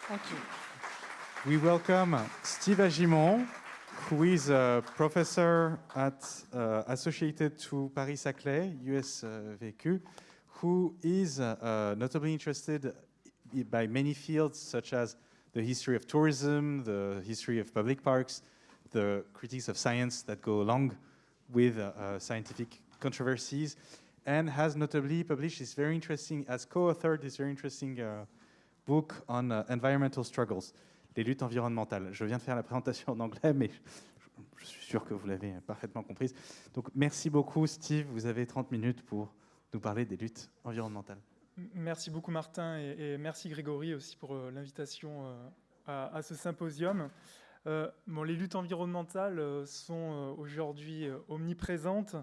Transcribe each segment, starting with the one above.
Thank you. We welcome Steve Agimon, who is a professor at associated to Paris-Saclay, USVQ, who is notably interested by many fields such as the history of tourism, the history of public parks, the critiques of science that go along with scientific controversies, and has notably published this very interesting, has co-authored this very interesting book on environmental struggles, les luttes environnementales. Je viens de faire la présentation en anglais, mais je suis sûr que vous l'avez parfaitement comprise. Donc merci beaucoup Steve, vous avez 30 minutes pour nous parler des luttes environnementales. Merci beaucoup Martin et merci Grégory aussi pour l'invitation à ce symposium. Les luttes environnementales sont aujourd'hui omniprésentes.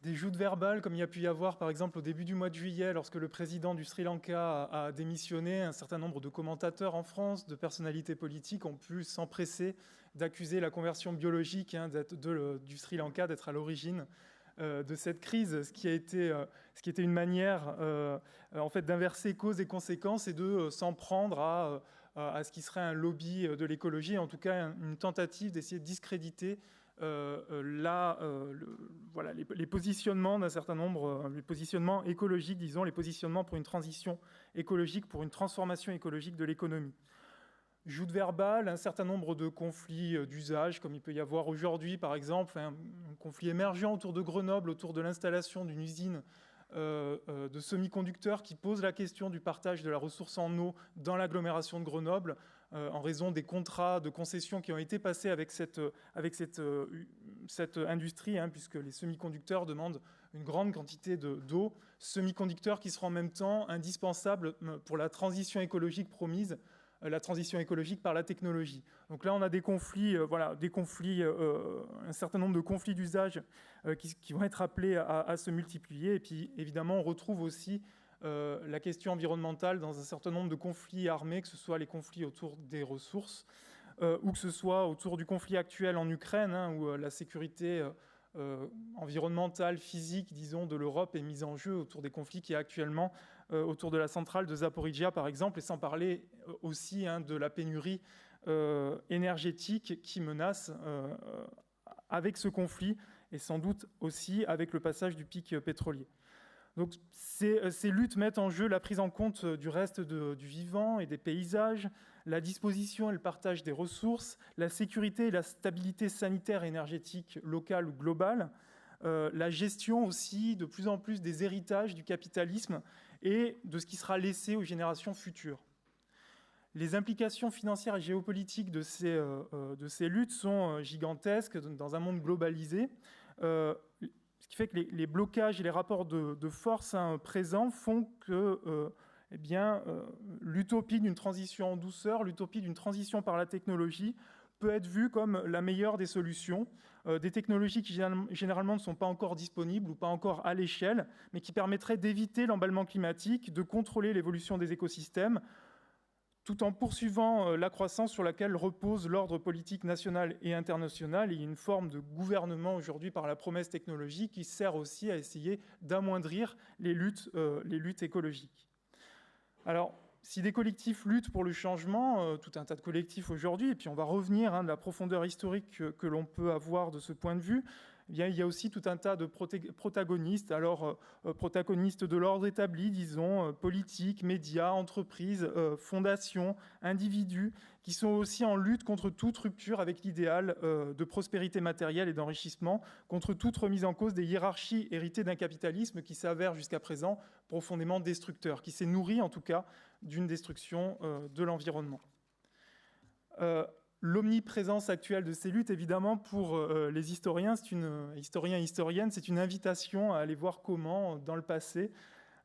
Des joutes verbales, comme il y a pu y avoir par exemple au début du mois de juillet, lorsque le président du Sri Lanka a démissionné, un certain nombre de commentateurs en France, de personnalités politiques ont pu s'empresser d'accuser la conversion biologique du Sri Lanka d'être à l'origine de cette crise, ce qui était une manière en fait d'inverser causes et conséquences et de s'en prendre à ce qui serait un lobby de l'écologie, en tout cas une tentative d'essayer de discréditer les positionnements d'un certain nombre, les positionnements écologiques, disons, les positionnements pour une transition écologique, pour une transformation écologique de l'économie. Joute verbale, un certain nombre de conflits d'usage, comme il peut y avoir aujourd'hui, par exemple, un conflit émergent autour de Grenoble, autour de l'installation d'une usine de semi-conducteurs qui pose la question du partage de la ressource en eau dans l'agglomération de Grenoble en raison des contrats de concession qui ont été passés avec cette industrie, puisque les semi-conducteurs demandent une grande quantité d'eau, semi-conducteurs qui seront en même temps indispensables pour la transition écologique promise, la transition écologique par la technologie. Donc là, on a des conflits, un certain nombre de conflits d'usage qui vont être appelés à se multiplier. Et puis, évidemment, on retrouve aussi la question environnementale dans un certain nombre de conflits armés, que ce soit les conflits autour des ressources ou que ce soit autour du conflit actuel en Ukraine, où la sécurité environnementale, physique, disons, de l'Europe est mise en jeu autour des conflits qui est actuellement autour de la centrale de Zaporizhia, par exemple, et sans parler aussi de la pénurie énergétique qui menace avec ce conflit et sans doute aussi avec le passage du pic pétrolier. Donc ces luttes mettent en jeu la prise en compte du reste du vivant et des paysages, la disposition et le partage des ressources, la sécurité et la stabilité sanitaire et énergétique locale ou globale, la gestion aussi de plus en plus des héritages du capitalisme et de ce qui sera laissé aux générations futures. Les implications financières et géopolitiques de ces luttes sont gigantesques dans un monde globalisé. Ce qui fait que les blocages et les rapports de force présents font que l'utopie d'une transition en douceur, l'utopie d'une transition par la technologie peut être vue comme la meilleure des solutions, des technologies qui généralement ne sont pas encore disponibles ou pas encore à l'échelle, mais qui permettraient d'éviter l'emballement climatique, de contrôler l'évolution des écosystèmes, tout en poursuivant la croissance sur laquelle repose l'ordre politique national et international. Il y a une forme de gouvernement aujourd'hui par la promesse technologique qui sert aussi à essayer d'amoindrir les luttes écologiques. Alors, si des collectifs luttent pour le changement, tout un tas de collectifs aujourd'hui, et puis on va revenir de la profondeur historique que l'on peut avoir de ce point de vue, il y a aussi tout un tas de protagonistes, protagonistes de l'ordre établi, disons, politiques, médias, entreprises, fondations, individus, qui sont aussi en lutte contre toute rupture avec l'idéal de prospérité matérielle et d'enrichissement, contre toute remise en cause des hiérarchies héritées d'un capitalisme qui s'avère jusqu'à présent profondément destructeur, qui s'est nourri en tout cas d'une destruction de l'environnement. L'omniprésence actuelle de ces luttes, évidemment, pour les historiens et historiennes, c'est une invitation à aller voir comment, dans le passé,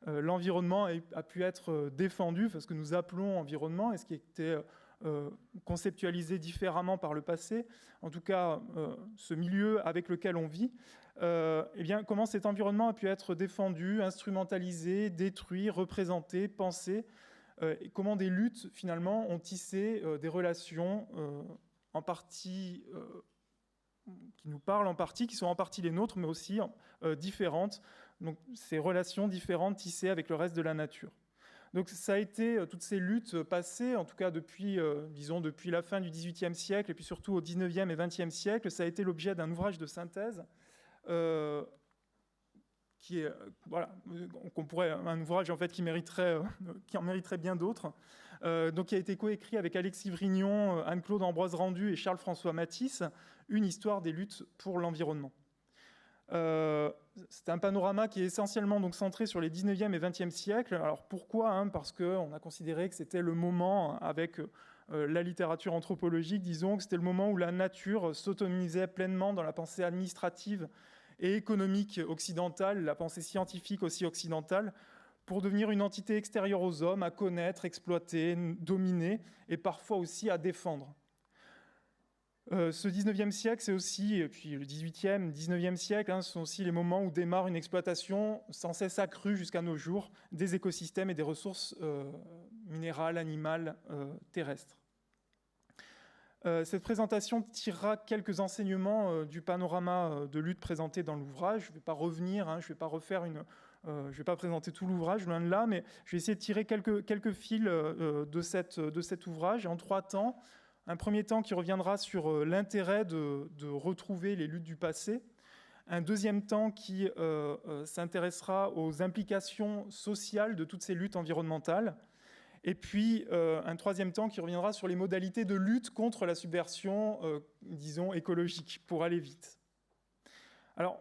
l'environnement a pu être défendu, parce que nous appelons environnement, et ce qui était conceptualisé différemment par le passé, en tout cas ce milieu avec lequel on vit, comment cet environnement a pu être défendu, instrumentalisé, détruit, représenté, pensé, et comment des luttes, finalement, ont tissé des relations en partie qui nous parlent en partie, qui sont en partie les nôtres, mais aussi différentes. Donc, ces relations différentes tissées avec le reste de la nature. Donc ça a été toutes ces luttes passées, en tout cas depuis, disons, depuis la fin du XVIIIe siècle, et puis surtout au XIXe et XXe siècle, ça a été l'objet d'un ouvrage de synthèse qui est, voilà, un ouvrage en fait qui en mériterait bien d'autres. Donc qui a été coécrit avec Alexis Vrignon, Anne-Claude Ambroise Rendu et Charles-François Matisse, une histoire des luttes pour l'environnement. C'est un panorama qui est essentiellement donc centré sur les 19e et 20e siècles. Alors pourquoi Parce qu'on a considéré que c'était le moment, avec la littérature anthropologique, disons, que c'était le moment où la nature s'autonomisait pleinement dans la pensée administrative et économique occidentale, la pensée scientifique aussi occidentale, pour devenir une entité extérieure aux hommes, à connaître, exploiter, dominer, et parfois aussi à défendre. Ce 19e siècle, c'est aussi, et puis le 18e, 19e siècle, ce sont aussi les moments où démarre une exploitation sans cesse accrue jusqu'à nos jours des écosystèmes et des ressources minérales, animales, terrestres. Cette présentation tirera quelques enseignements du panorama de lutte présenté dans l'ouvrage. Je ne vais pas revenir, je ne vais pas présenter tout l'ouvrage, loin de là, mais je vais essayer de tirer quelques fils de cet ouvrage en 3 temps. Un premier temps qui reviendra sur l'intérêt de retrouver les luttes du passé. Un deuxième temps qui s'intéressera aux implications sociales de toutes ces luttes environnementales. Et puis un troisième temps qui reviendra sur les modalités de lutte contre la subversion, disons, écologique, pour aller vite. Alors,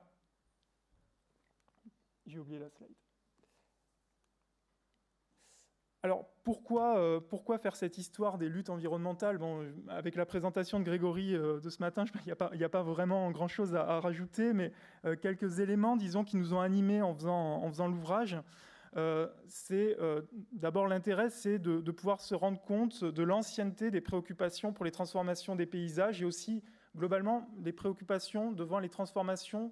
j'ai oublié la slide. Alors, pourquoi faire cette histoire des luttes environnementales ? Bon, avec la présentation de Grégory de ce matin, il n'y a pas vraiment grand-chose à rajouter, mais quelques éléments, disons, qui nous ont animés en faisant l'ouvrage. D'abord, l'intérêt, c'est de pouvoir se rendre compte de l'ancienneté des préoccupations pour les transformations des paysages et aussi, globalement, des préoccupations devant les transformations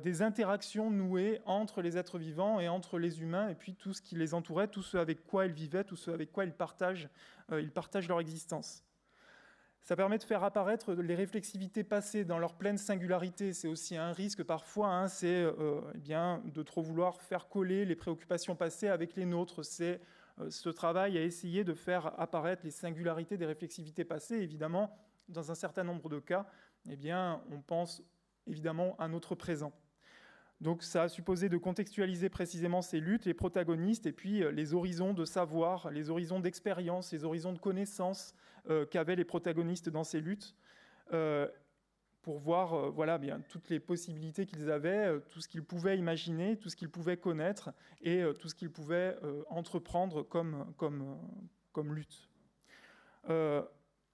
des interactions nouées entre les êtres vivants et entre les humains, et puis tout ce qui les entourait, tout ce avec quoi ils vivaient, tout ce avec quoi ils partagent leur existence. Ça permet de faire apparaître les réflexivités passées dans leur pleine singularité. C'est aussi un risque parfois, c'est de trop vouloir faire coller les préoccupations passées avec les nôtres. C'est ce travail à essayer de faire apparaître les singularités des réflexivités passées. Évidemment, dans un certain nombre de cas, on pense évidemment à notre présent. Donc ça a supposé de contextualiser précisément ces luttes, les protagonistes, et puis les horizons de savoir, les horizons d'expérience, les horizons de connaissance qu'avaient les protagonistes dans ces luttes, pour voir toutes les possibilités qu'ils avaient, tout ce qu'ils pouvaient imaginer, tout ce qu'ils pouvaient connaître, et tout ce qu'ils pouvaient entreprendre comme lutte.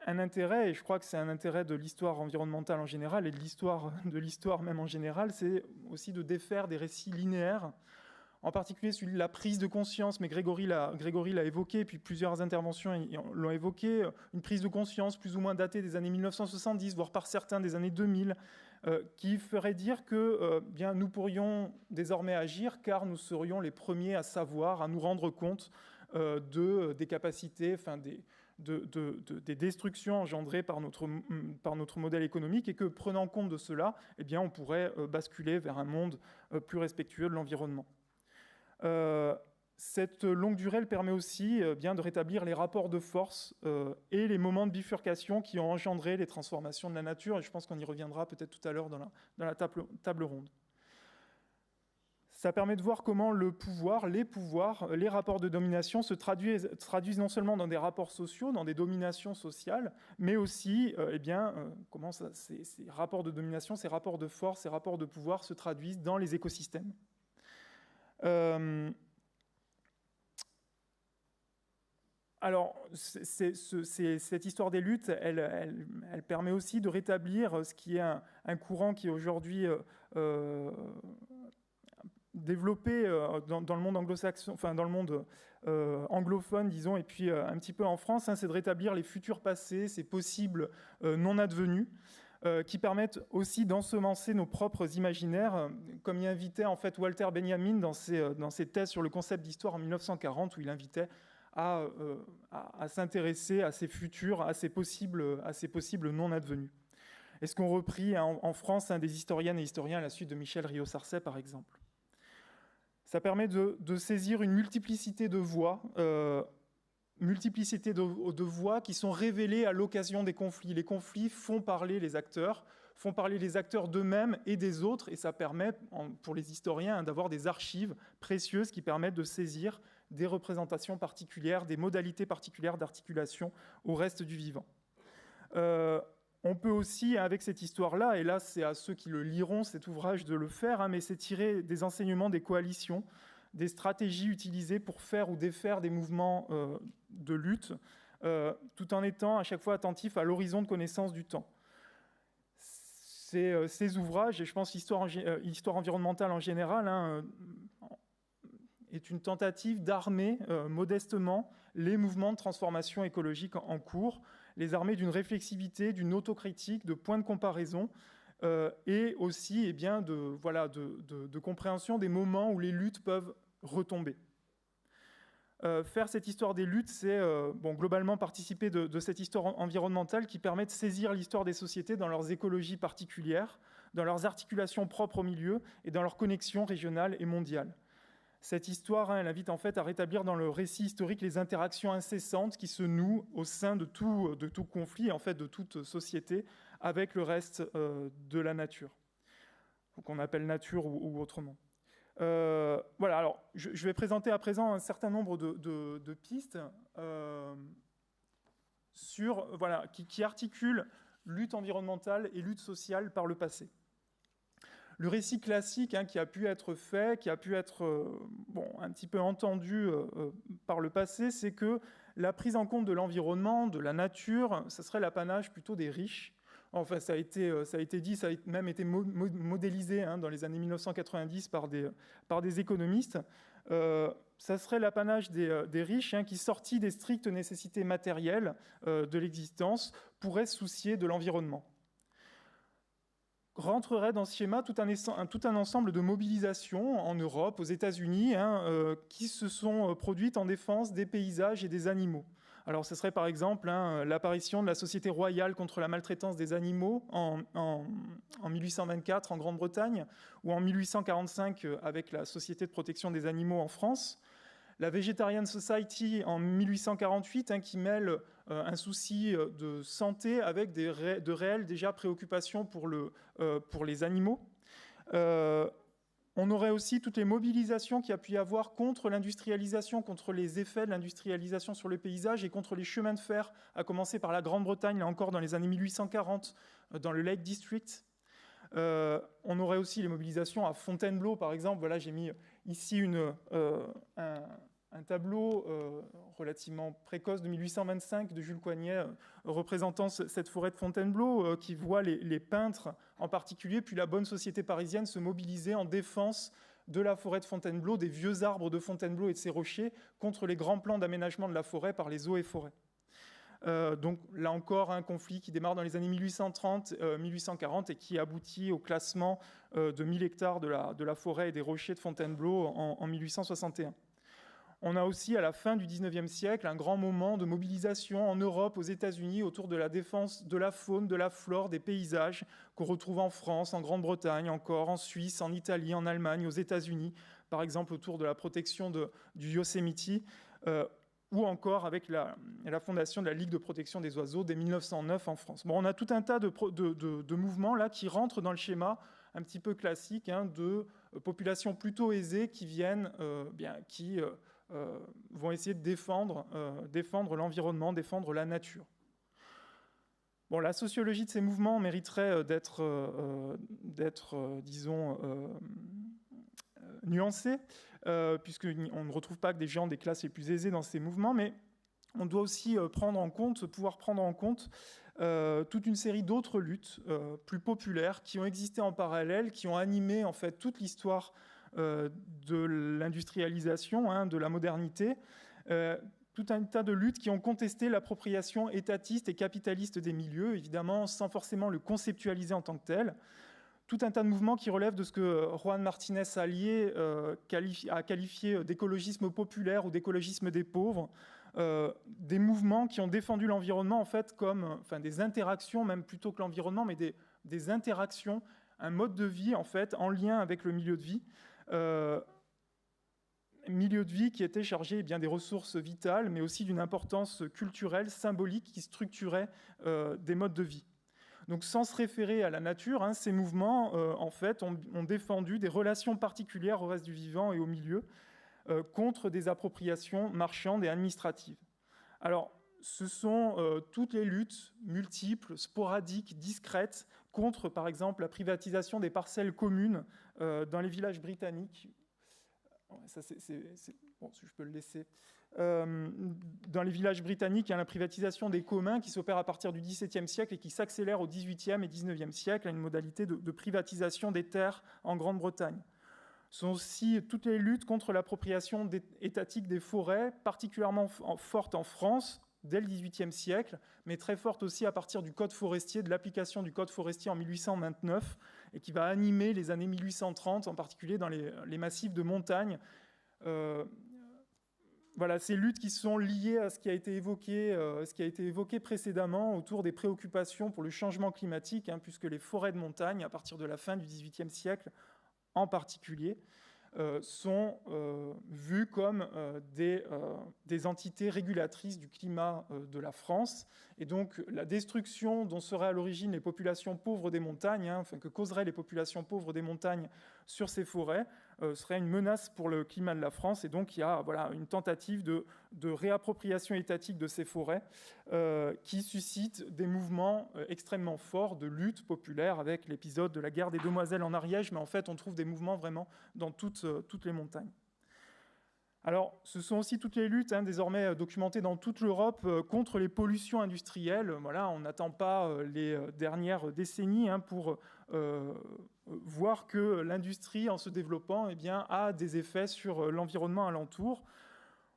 Un intérêt, et je crois que c'est un intérêt de l'histoire environnementale en général et de l'histoire même en général, c'est aussi de défaire des récits linéaires, en particulier celui de la prise de conscience, mais Grégory l'a évoqué, puis plusieurs interventions l'ont évoqué, une prise de conscience plus ou moins datée des années 1970, voire par certains des années 2000, qui ferait dire que nous pourrions désormais agir, car nous serions les premiers à savoir, à nous rendre compte des capacités, des destructions engendrées par notre modèle économique, et que, prenant compte de cela, on pourrait basculer vers un monde plus respectueux de l'environnement. Cette longue durée elle permet aussi de rétablir les rapports de force et les moments de bifurcation qui ont engendré les transformations de la nature, et je pense qu'on y reviendra peut-être tout à l'heure dans la table ronde. Ça permet de voir comment les pouvoirs, les rapports de domination se traduisent non seulement dans des rapports sociaux, dans des dominations sociales, mais aussi comment ces rapports de domination, ces rapports de force, ces rapports de pouvoir se traduisent dans les écosystèmes. Alors, cette histoire des luttes, elle permet aussi de rétablir ce qui est un courant qui est aujourd'hui développé dans le monde anglo-saxon, dans le monde anglophone, disons, et puis un petit peu en France, c'est de rétablir les futurs passés, ces possibles non advenus, qui permettent aussi d'ensemencer nos propres imaginaires, comme y invitait en fait Walter Benjamin dans ses thèses sur le concept d'histoire en 1940, où il invitait à s'intéresser à ces futurs, à ces possibles non advenus. Et ce qu'ont repris en France des historiennes et historiens à la suite de Michel Rio-Sarcey, par exemple. Ça permet de saisir une multiplicité de voix, qui sont révélées à l'occasion des conflits. Les conflits font parler les acteurs d'eux-mêmes et des autres, et ça permet, pour les historiens, d'avoir des archives précieuses qui permettent de saisir des représentations particulières, des modalités particulières d'articulation au reste du vivant. On peut aussi, avec cette histoire-là, et là c'est à ceux qui le liront, cet ouvrage, de le faire, mais c'est tirer des enseignements des coalitions, des stratégies utilisées pour faire ou défaire des mouvements de lutte, tout en étant à chaque fois attentif à l'horizon de connaissance du temps. Ces ouvrages, et je pense histoire environnementale en général, est une tentative d'armer modestement les mouvements de transformation écologique en cours, les armer d'une réflexivité, d'une autocritique, de points de comparaison, et aussi de compréhension des moments où les luttes peuvent retomber. Faire cette histoire des luttes, c'est globalement participer de cette histoire environnementale qui permet de saisir l'histoire des sociétés dans leurs écologies particulières, dans leurs articulations propres au milieu et dans leurs connexions régionales et mondiales. Cette histoire, elle invite en fait à rétablir dans le récit historique les interactions incessantes qui se nouent au sein de tout conflit, en fait de toute société, avec le reste de la nature, ou qu'on appelle nature ou autrement. Voilà, alors je vais présenter à présent un certain nombre de pistes qui articulent lutte environnementale et lutte sociale par le passé. Le récit classique qui a pu être fait, qui a pu être un petit peu entendu par le passé, c'est que la prise en compte de l'environnement, de la nature, ça serait l'apanage plutôt des riches. Enfin, ça a été dit, ça a même été modélisé dans les années 1990 par des économistes. Ça serait l'apanage des riches qui, sortis des strictes nécessités matérielles de l'existence, pourraient se soucier de l'environnement. Rentrerait dans ce schéma tout un ensemble de mobilisations en Europe, aux États-Unis, qui se sont produites en défense des paysages et des animaux. Alors, ce serait par exemple l'apparition de la Société royale contre la maltraitance des animaux en 1824 en Grande-Bretagne, ou en 1845 avec la Société de protection des animaux en France. La Vegetarian Society en 1848, qui mêle un souci de santé avec de réelles déjà préoccupations pour les animaux. On aurait aussi toutes les mobilisations qu'il y a pu y avoir contre l'industrialisation, contre les effets de l'industrialisation sur le paysage et contre les chemins de fer, à commencer par la Grande-Bretagne, là encore dans les années 1840, dans le Lake District. On aurait aussi les mobilisations à Fontainebleau, par exemple. Voilà, j'ai mis ici un tableau relativement précoce de 1825 de Jules Coignet représentant cette forêt de Fontainebleau qui voit les peintres en particulier, puis la bonne société parisienne se mobiliser en défense de la forêt de Fontainebleau, des vieux arbres de Fontainebleau et de ses rochers, contre les grands plans d'aménagement de la forêt par les eaux et forêts. Donc là encore, un conflit qui démarre dans les années 1830-1840 et qui aboutit au classement de 1000 hectares de la forêt et des rochers de Fontainebleau en 1861. On a aussi, à la fin du XIXe siècle, un grand moment de mobilisation en Europe, aux États-Unis, autour de la défense de la faune, de la flore, des paysages qu'on retrouve en France, en Grande-Bretagne, encore en Suisse, en Italie, en Allemagne, aux États-Unis, par exemple autour de la protection du Yosemite, ou encore avec la fondation de la Ligue de protection des oiseaux dès 1909 en France. Bon, on a tout un tas de mouvements là qui rentrent dans le schéma un petit peu classique de populations plutôt aisées qui viennent, vont essayer de défendre l'environnement, défendre la nature. Bon, la sociologie de ces mouvements mériterait d'être nuancée, puisqu'on ne retrouve pas que des gens des classes les plus aisées dans ces mouvements, mais on doit aussi pouvoir prendre en compte toute une série d'autres luttes plus populaires qui ont existé en parallèle, qui ont animé en fait toute l'histoire de l'industrialisation, de la modernité, tout un tas de luttes qui ont contesté l'appropriation étatiste et capitaliste des milieux, évidemment sans forcément le conceptualiser en tant que tel. Tout un tas de mouvements qui relèvent de ce que Juan Martínez Allier a qualifié d'écologisme populaire ou d'écologisme des pauvres, des mouvements qui ont défendu l'environnement en fait comme des interactions, même plutôt que l'environnement, mais des interactions, un mode de vie en fait en lien avec le milieu de vie, milieu de vie qui était chargé eh bien, des ressources vitales, mais aussi d'une importance culturelle, symbolique, qui structurait des modes de vie. Donc, sans se référer à la nature, ces mouvements, en fait, ont défendu des relations particulières au reste du vivant et au milieu, contre des appropriations marchandes et administratives. Alors, ce sont toutes les luttes multiples, sporadiques, discrètes, contre, par exemple, la privatisation des parcelles communes dans les villages britanniques. Ça, bon, si je peux le laisser. Dans les villages britanniques, il y a la privatisation des communs qui s'opère à partir du XVIIe siècle et qui s'accélère au XVIIIe et XIXe siècle à une modalité de privatisation des terres en Grande-Bretagne. Ce sont aussi toutes les luttes contre l'appropriation étatique des forêts, particulièrement fortes en France, dès le XVIIIe siècle, mais très forte aussi à partir du Code forestier, de l'application du Code forestier en 1829, et qui va animer les années 1830, en particulier dans les massifs de montagne. Voilà, ces luttes qui sont liées à ce qui a été évoqué précédemment autour des préoccupations pour le changement climatique, puisque les forêts de montagne, à partir de la fin du XVIIIe siècle en particulier, sont vues comme des entités régulatrices du climat de la France. Et donc, la destruction dont seraient à l'origine les populations pauvres des montagnes, que causeraient les populations pauvres des montagnes sur ces forêts, serait une menace pour le climat de la France. Et donc, il y a une tentative de réappropriation étatique de ces forêts qui suscite des mouvements extrêmement forts de lutte populaire, avec l'épisode de la guerre des Demoiselles en Ariège. Mais en fait, on trouve des mouvements vraiment dans toutes les montagnes. Alors, ce sont aussi toutes les luttes désormais documentées dans toute l'Europe contre les pollutions industrielles. Voilà, on n'attend pas les dernières décennies pour voir que l'industrie, en se développant, a des effets sur l'environnement alentour.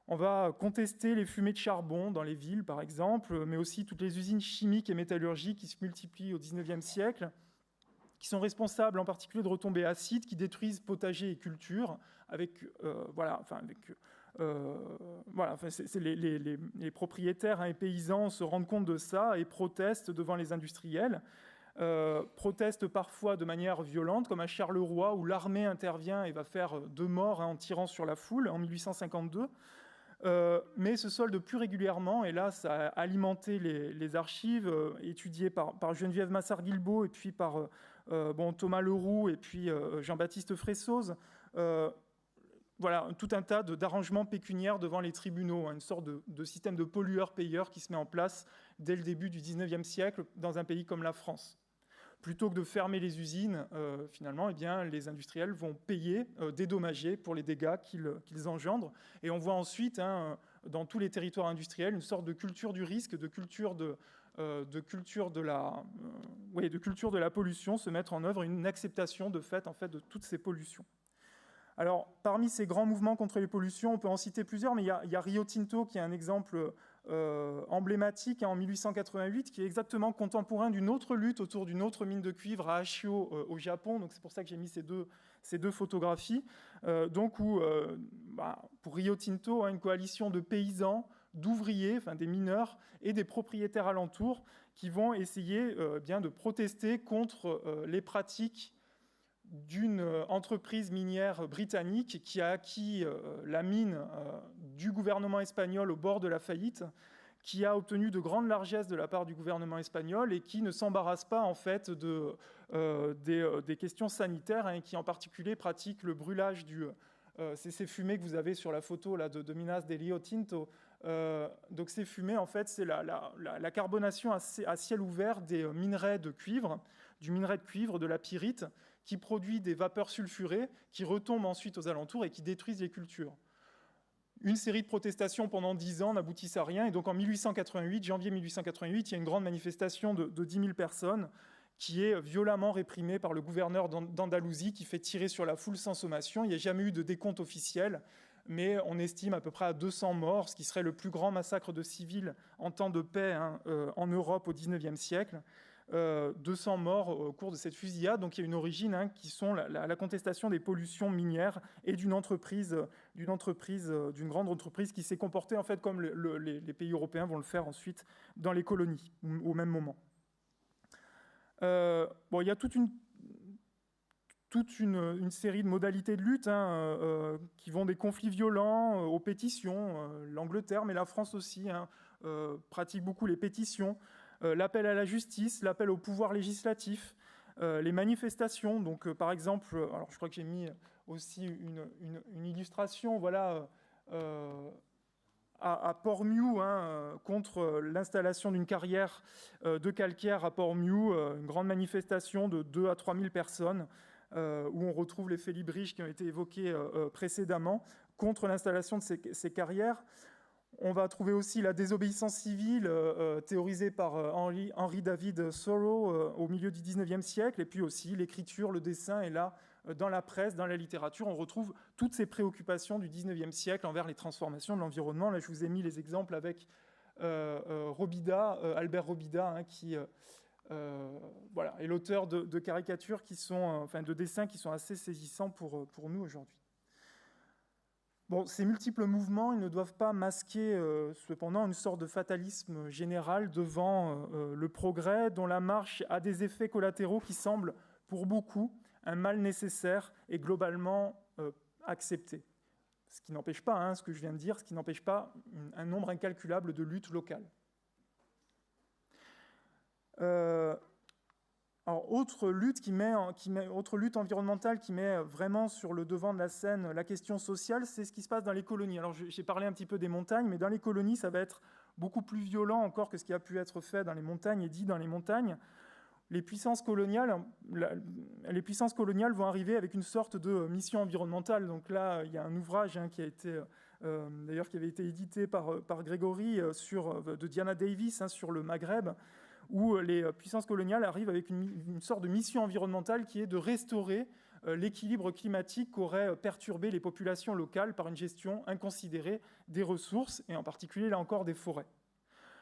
On va contester les fumées de charbon dans les villes, par exemple, mais aussi toutes les usines chimiques et métallurgiques qui se multiplient au XIXe siècle, qui sont responsables en particulier de retombées acides qui détruisent potagers et cultures, les propriétaires et paysans se rendent compte de ça et protestent devant les industriels. Protestent parfois de manière violente, comme à Charleroi, où l'armée intervient et va faire 2 morts en tirant sur la foule en 1852. Mais se solde plus régulièrement, et là, ça a alimenté les archives étudiées par Geneviève Massard-Guilbault et puis par Thomas Leroux et puis Jean-Baptiste Fressoz. Voilà, tout un tas d'arrangements pécuniaires devant les tribunaux, une sorte de système de pollueur-payeur qui se met en place dès le début du XIXe siècle dans un pays comme la France. Plutôt que de fermer les usines, finalement, les industriels vont payer, dédommager pour les dégâts qu'ils engendrent. Et on voit ensuite, dans tous les territoires industriels, une sorte de culture du risque, de culture de la pollution se mettre en œuvre, une acceptation de fait de toutes ces pollutions. Alors, parmi ces grands mouvements contre les pollutions, on peut en citer plusieurs, mais il y a Rio Tinto qui est un exemple emblématique en 1888, qui est exactement contemporain d'une autre lutte autour d'une autre mine de cuivre à Ashio au Japon. Donc c'est pour ça que j'ai mis ces deux photographies. Pour Rio Tinto, une coalition de paysans, d'ouvriers, des mineurs et des propriétaires alentours qui vont essayer de protester contre les pratiques d'une entreprise minière britannique qui a acquis la mine du gouvernement espagnol au bord de la faillite, qui a obtenu de grandes largesses de la part du gouvernement espagnol et qui ne s'embarrasse pas en fait des questions sanitaires et qui en particulier pratique le brûlage c'est ces fumées que vous avez sur la photo là, de Minas de Rio Tinto. Donc ces fumées, en fait, c'est la carbonation à ciel ouvert des minerais de cuivre, du minerai de cuivre, de la pyrite, qui produit des vapeurs sulfurées qui retombent ensuite aux alentours et qui détruisent les cultures. Une série de protestations pendant 10 ans n'aboutissent à rien. Et donc en janvier 1888, il y a une grande manifestation de 10 000 personnes qui est violemment réprimée par le gouverneur d'Andalousie qui fait tirer sur la foule sans sommation. Il n'y a jamais eu de décompte officiel, mais on estime à peu près à 200 morts, ce qui serait le plus grand massacre de civils en temps de paix en Europe au XIXe siècle. 200 morts au cours de cette fusillade. Donc il y a une origine qui sont la contestation des pollutions minières et d'une grande entreprise qui s'est comportée en fait comme les pays européens vont le faire ensuite dans les colonies au même moment. Il y a toute toute une série de modalités de lutte qui vont des conflits violents aux pétitions. L'Angleterre, mais la France aussi, pratique beaucoup les pétitions, l'appel à la justice, l'appel au pouvoir législatif, les manifestations. Donc, par exemple, alors je crois que j'ai mis aussi une illustration, voilà, à Port-Mew, contre l'installation d'une carrière de calcaire à Port-Mew, une grande manifestation de 2 à 3 000 personnes, où on retrouve les félibriges qui ont été évoqués précédemment, contre l'installation de ces carrières. On va trouver aussi la désobéissance civile, théorisée par Henry David Thoreau au milieu du XIXe siècle, et puis aussi l'écriture, le dessin, et là, dans la presse, dans la littérature, on retrouve toutes ces préoccupations du XIXe siècle envers les transformations de l'environnement. Là, je vous ai mis les exemples avec Robida, Albert Robida, qui voilà, est l'auteur de caricatures qui sont, de dessins qui sont assez saisissants pour nous aujourd'hui. Bon, ces multiples mouvements, ils ne doivent pas masquer cependant une sorte de fatalisme général devant le progrès, dont la marche a des effets collatéraux qui semblent, pour beaucoup, un mal nécessaire et globalement accepté. Ce qui n'empêche pas, ce que je viens de dire, ce qui n'empêche pas un nombre incalculable de luttes locales. Alors, autre lutte environnementale qui met vraiment sur le devant de la scène la question sociale, c'est ce qui se passe dans les colonies. Alors, j'ai parlé un petit peu des montagnes, mais dans les colonies, ça va être beaucoup plus violent encore que ce qui a pu être fait dans les montagnes et dit dans les montagnes. Les puissances coloniales vont arriver avec une sorte de mission environnementale. Donc là, il y a un ouvrage qui avait été édité par Grégory de Diana Davis sur le Maghreb, où les puissances coloniales arrivent avec une sorte de mission environnementale qui est de restaurer l'équilibre climatique qu'auraient perturbé les populations locales par une gestion inconsidérée des ressources, et en particulier, là encore, des forêts.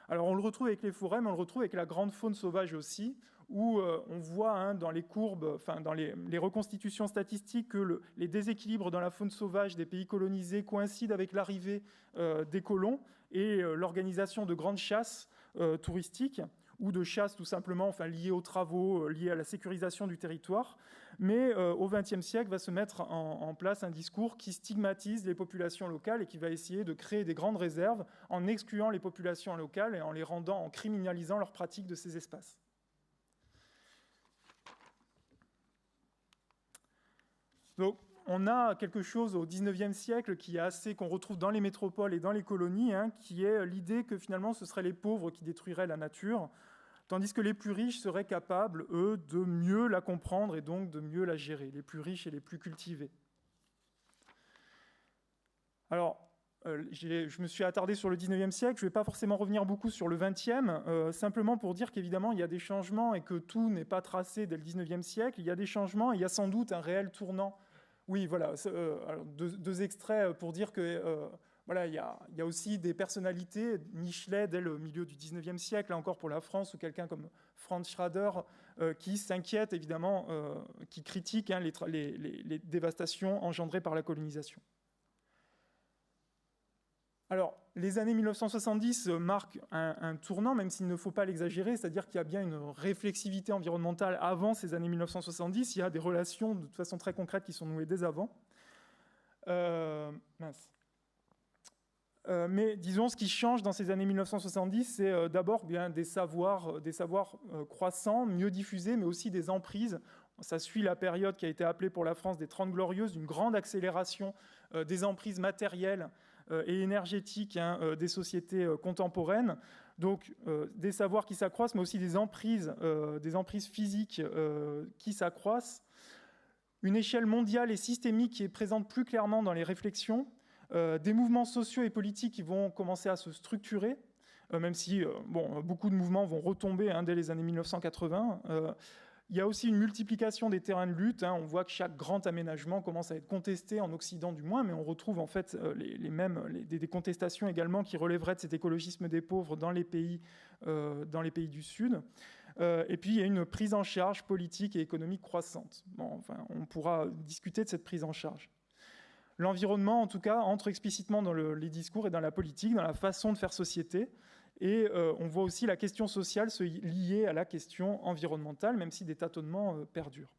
Alors on le retrouve avec les forêts, mais on le retrouve avec la grande faune sauvage aussi, où on voit dans les courbes, dans les reconstitutions statistiques, que les déséquilibres dans la faune sauvage des pays colonisés coïncident avec l'arrivée des colons et l'organisation de grandes chasses touristiques, ou de chasse tout simplement liées aux travaux, liées à la sécurisation du territoire. Mais au XXe siècle va se mettre en place un discours qui stigmatise les populations locales et qui va essayer de créer des grandes réserves en excluant les populations locales et en criminalisant leur pratique de ces espaces. Donc, on a quelque chose au XIXe siècle qu'on retrouve dans les métropoles et dans les colonies, qui est l'idée que finalement ce seraient les pauvres qui détruiraient la nature, tandis que les plus riches seraient capables, eux, de mieux la comprendre et donc de mieux la gérer, les plus riches et les plus cultivés. Alors, je me suis attardé sur le XIXe siècle, je ne vais pas forcément revenir beaucoup sur le XXe, simplement pour dire qu'évidemment, il y a des changements et que tout n'est pas tracé dès le XIXe siècle. Il y a des changements et il y a sans doute un réel tournant. Oui, voilà, alors deux extraits pour dire que voilà, il y a aussi des personnalités, Michelet dès le milieu du XIXe siècle, là encore pour la France, ou quelqu'un comme Franz Schrader, qui s'inquiète évidemment, qui critique les dévastations engendrées par la colonisation. Alors, les années 1970 marquent un tournant, même s'il ne faut pas l'exagérer, c'est-à-dire qu'il y a bien une réflexivité environnementale avant ces années 1970. Il y a des relations de toute façon très concrètes qui sont nouées dès avant. Mais disons, ce qui change dans ces années 1970, c'est d'abord bien des savoirs croissants, mieux diffusés, mais aussi des emprises. Ça suit la période qui a été appelée pour la France des 30 Glorieuses, d'une grande accélération des emprises matérielles et énergétiques des sociétés contemporaines. Donc des savoirs qui s'accroissent, mais aussi des emprises physiques qui s'accroissent. Une échelle mondiale et systémique qui est présente plus clairement dans les réflexions. Des mouvements sociaux et politiques qui vont commencer à se structurer, même si beaucoup de mouvements vont retomber dès les années 1980. Il y a aussi une multiplication des terrains de lutte. On voit que chaque grand aménagement commence à être contesté, en Occident du moins, mais on retrouve en fait des contestations également qui relèveraient de cet écologisme des pauvres dans les pays du Sud. Et puis il y a une prise en charge politique et économique croissante. On pourra discuter de cette prise en charge. L'environnement, en tout cas, entre explicitement dans les discours et dans la politique, dans la façon de faire société. Et on voit aussi la question sociale se lier à la question environnementale, même si des tâtonnements perdurent.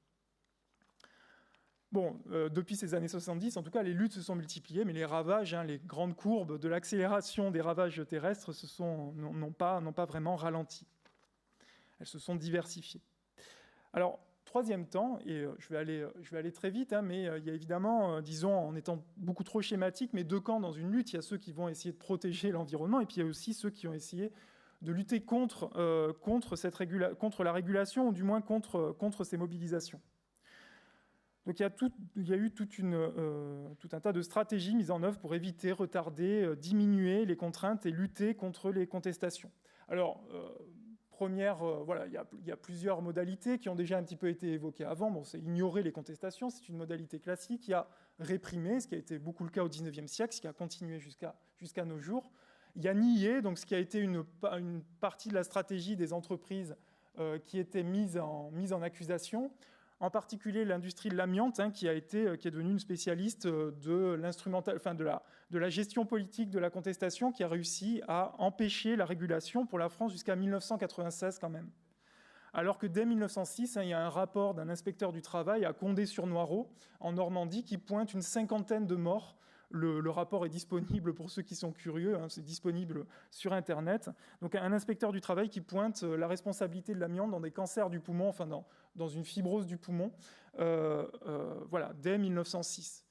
Bon, depuis ces années 70, en tout cas, les luttes se sont multipliées, mais les ravages, les grandes courbes de l'accélération des ravages terrestres n'ont pas vraiment ralenti. Elles se sont diversifiées. Alors, troisième temps, et je vais aller très vite, mais il y a évidemment, disons, en étant beaucoup trop schématique, mais deux camps dans une lutte. Il y a ceux qui vont essayer de protéger l'environnement, et puis il y a aussi ceux qui ont essayé de lutter contre la régulation, ou du moins contre ces mobilisations. Donc il y a eu tout un tas de stratégies mises en œuvre pour éviter, retarder, diminuer les contraintes et lutter contre les contestations. Alors, voilà, il y a plusieurs modalités qui ont déjà un petit peu été évoquées avant. Bon, c'est ignorer les contestations, c'est une modalité classique. Il y a réprimer, ce qui a été beaucoup le cas au XIXe siècle, ce qui a continué jusqu'à nos jours. Il y a nier, donc ce qui a été une partie de la stratégie des entreprises qui était mise en accusation. En particulier l'industrie de l'amiante, qui est devenue une spécialiste de la gestion politique de la contestation, qui a réussi à empêcher la régulation pour la France jusqu'à 1996 quand même. Alors que dès 1906, il y a un rapport d'un inspecteur du travail à Condé-sur-Noireau, en Normandie, qui pointe une 50aine de morts. Le rapport est disponible pour ceux qui sont curieux, c'est disponible sur Internet. Donc un inspecteur du travail qui pointe la responsabilité de l'amiante dans des cancers du poumon, enfin dans une fibrose du poumon, voilà, dès 1906.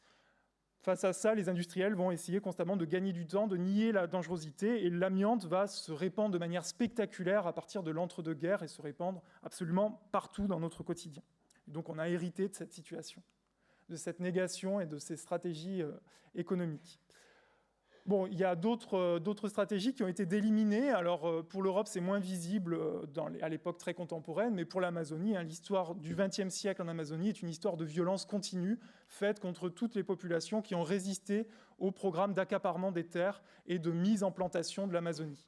Face à ça, les industriels vont essayer constamment de gagner du temps, de nier la dangerosité, et l'amiante va se répandre de manière spectaculaire à partir de l'entre-deux-guerres et se répandre absolument partout dans notre quotidien. Et donc on a hérité de cette situation, de cette négation et de ces stratégies économiques. Bon, il y a d'autres stratégies qui ont été d'éliminées. Alors, pour l'Europe, c'est moins visible à l'époque très contemporaine, mais pour l'Amazonie, l'histoire du XXe siècle en Amazonie est une histoire de violence continue, faite contre toutes les populations qui ont résisté au programme d'accaparement des terres et de mise en plantation de l'Amazonie.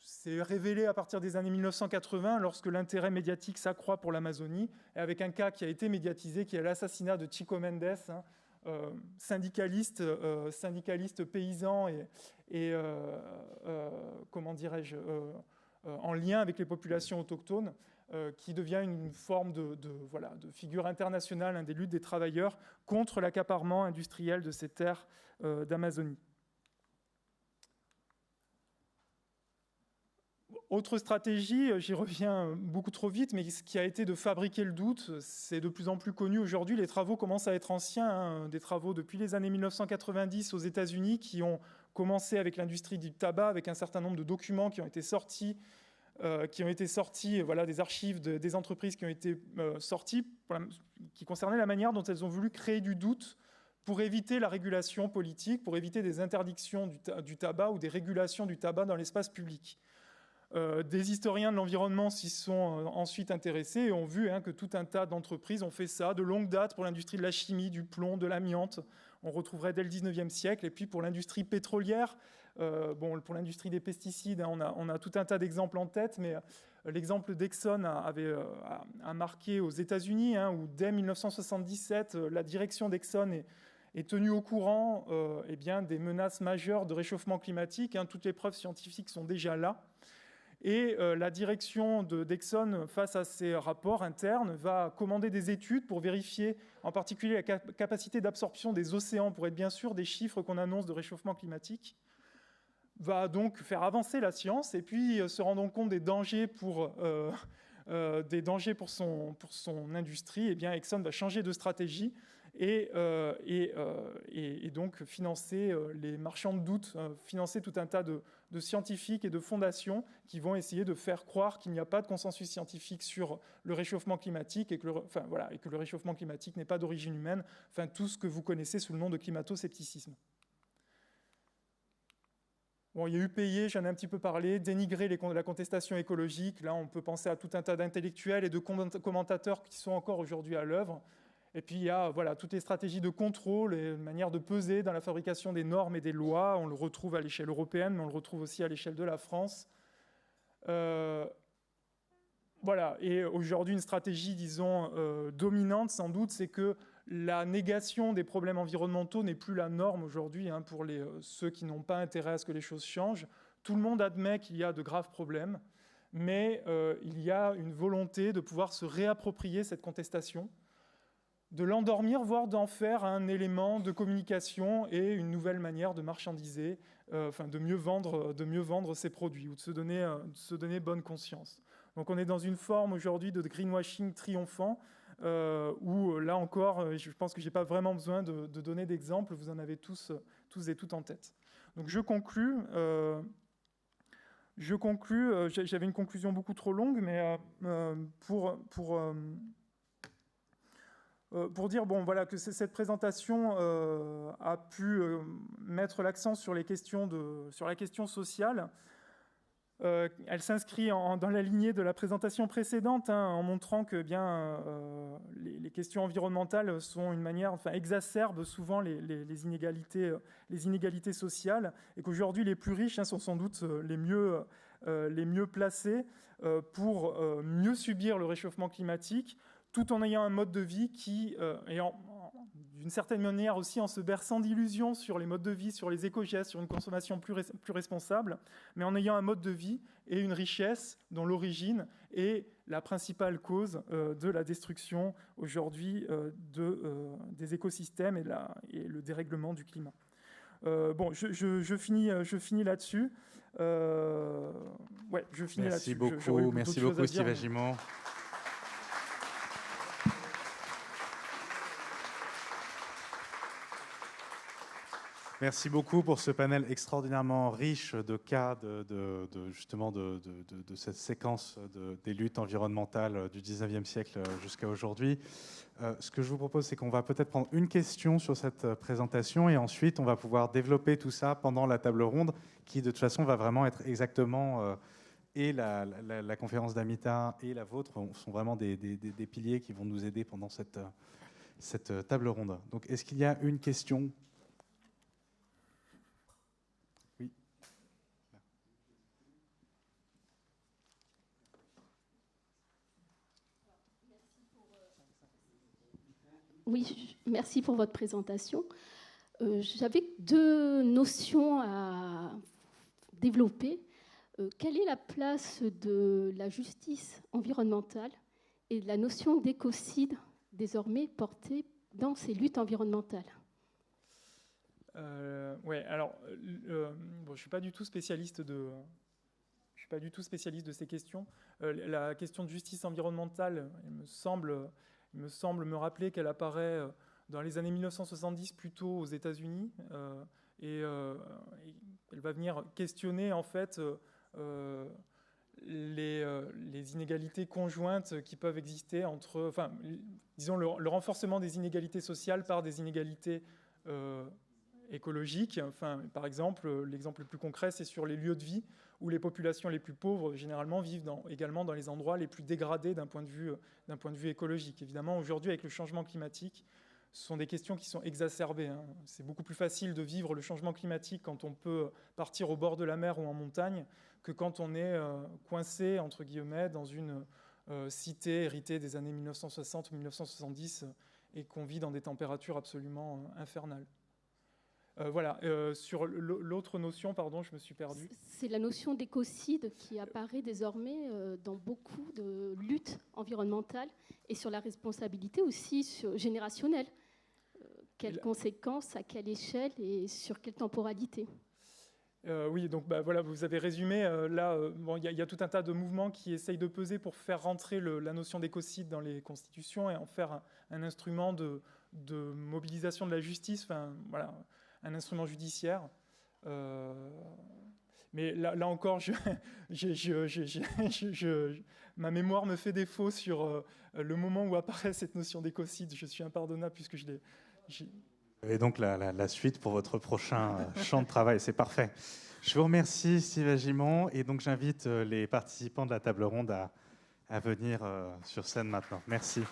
C'est révélé à partir des années 1980, lorsque l'intérêt médiatique s'accroît pour l'Amazonie, et avec un cas qui a été médiatisé, qui est l'assassinat de Chico Mendes, syndicaliste paysan et comment dirais-je, en lien avec les populations autochtones, qui devient une forme de figure internationale des luttes des travailleurs contre l'accaparement industriel de ces terres d'Amazonie. Autre stratégie, j'y reviens beaucoup trop vite, mais ce qui a été de fabriquer le doute, c'est de plus en plus connu aujourd'hui. Les travaux commencent à être anciens, des travaux depuis les années 1990 aux États-Unis qui ont commencé avec l'industrie du tabac, avec un certain nombre de documents qui ont été sortis, voilà, des archives des entreprises qui ont été sorties, qui concernaient la manière dont elles ont voulu créer du doute pour éviter la régulation politique, pour éviter des interdictions du tabac ou des régulations du tabac dans l'espace public. Des historiens de l'environnement s'y sont ensuite intéressés et ont vu que tout un tas d'entreprises ont fait ça de longue date pour l'industrie de la chimie, du plomb, de l'amiante. On retrouverait dès le 19e siècle. Et puis pour l'industrie pétrolière, pour l'industrie des pesticides, on a tout un tas d'exemples en tête, mais l'exemple d'Exxon a marqué aux États-Unis, où dès 1977, la direction d'Exxon est tenue au courant des menaces majeures de réchauffement climatique. Toutes les preuves scientifiques sont déjà là. Et la direction d'Exxon, face à ces rapports internes, va commander des études pour vérifier en particulier la capacité d'absorption des océans, pour être bien sûr des chiffres qu'on annonce de réchauffement climatique, va donc faire avancer la science, et puis se rendant compte des dangers pour son industrie, Exxon va changer de stratégie et donc financer les marchands de doute, financer tout un tas de scientifiques et de fondations qui vont essayer de faire croire qu'il n'y a pas de consensus scientifique sur le réchauffement climatique et que le réchauffement climatique n'est pas d'origine humaine, tout ce que vous connaissez sous le nom de climato-scepticisme. Bon, il y a eu payer, j'en ai un petit peu parlé, dénigrer la contestation écologique. Là, on peut penser à tout un tas d'intellectuels et de commentateurs qui sont encore aujourd'hui à l'œuvre. Et puis, il y a toutes les stratégies de contrôle et une manière de peser dans la fabrication des normes et des lois. On le retrouve à l'échelle européenne, mais on le retrouve aussi à l'échelle de la France. Et aujourd'hui, une stratégie, disons, dominante, sans doute, c'est que la négation des problèmes environnementaux n'est plus la norme aujourd'hui pour ceux qui n'ont pas intérêt à ce que les choses changent. Tout le monde admet qu'il y a de graves problèmes, mais il y a une volonté de pouvoir se réapproprier cette contestation de l'endormir, voire d'en faire un élément de communication et une nouvelle manière de marchandiser, de mieux vendre ses produits ou de se donner bonne conscience. Donc on est dans une forme aujourd'hui de greenwashing triomphant où là encore, je pense que je n'ai pas vraiment besoin de donner d'exemples, vous en avez tous et toutes en tête. Donc je conclus. J'avais une conclusion beaucoup trop longue, mais pour dire voilà, que cette présentation a pu mettre l'accent sur la question sociale. Elle s'inscrit dans la lignée de la présentation précédente, en montrant que les questions environnementales sont une manière, exacerbent souvent les inégalités sociales, et qu'aujourd'hui les plus riches sont sans doute les mieux placés pour mieux subir le réchauffement climatique, tout en ayant un mode de vie qui, d'une certaine manière aussi en se berçant d'illusions sur les modes de vie, sur les éco-gestes, sur une consommation plus responsable, mais en ayant un mode de vie et une richesse dont l'origine est la principale cause de la destruction aujourd'hui des écosystèmes et le dérèglement du climat. Je finis là-dessus. Merci beaucoup, Steve Agimont. Merci beaucoup pour ce panel extraordinairement riche de cas de cette séquence des luttes environnementales du 19e siècle jusqu'à aujourd'hui. Ce que je vous propose, c'est qu'on va peut-être prendre une question sur cette présentation et ensuite on va pouvoir développer tout ça pendant la table ronde qui de toute façon va vraiment être exactement... et la conférence d'Amita et la vôtre sont vraiment des piliers qui vont nous aider pendant cette table ronde. Donc est-ce qu'il y a une question ? Oui, merci pour votre présentation. J'avais deux notions à développer. Quelle est la place de la justice environnementale et de la notion d'écocide désormais portée dans ces luttes environnementales ? Alors, je ne suis pas du tout spécialiste de ces questions. La question de justice environnementale, il me semble me rappeler qu'elle apparaît dans les années 1970 plutôt aux États-Unis et elle va venir questionner en fait les inégalités conjointes qui peuvent exister entre, disons le renforcement des inégalités sociales par des inégalités écologiques. Par exemple, l'exemple le plus concret, c'est sur les lieux de vie où les populations les plus pauvres, généralement, vivent également dans les endroits les plus dégradés d'un point de vue écologique. Évidemment, aujourd'hui, avec le changement climatique, ce sont des questions qui sont exacerbées. C'est beaucoup plus facile de vivre le changement climatique quand on peut partir au bord de la mer ou en montagne que quand on est coincé, entre guillemets, dans une cité héritée des années 1960 ou 1970 et qu'on vit dans des températures absolument infernales. Sur l'autre notion, pardon, je me suis perdu. C'est la notion d'écocide qui apparaît désormais dans beaucoup de luttes environnementales et sur la responsabilité aussi générationnelle. Quelles conséquences, à quelle échelle et sur quelle temporalité ? Oui, donc vous avez résumé. Il y a tout un tas de mouvements qui essayent de peser pour faire rentrer la notion d'écocide dans les constitutions et en faire un instrument de mobilisation de la justice, un instrument judiciaire. Mais là encore, ma mémoire me fait défaut sur le moment où apparaît cette notion d'écocide. Je suis impardonnable puisque je l'ai... Et donc la suite pour votre prochain champ de travail, c'est parfait. Je vous remercie, Steve Agimont, et donc j'invite les participants de la table ronde à venir sur scène maintenant. Merci.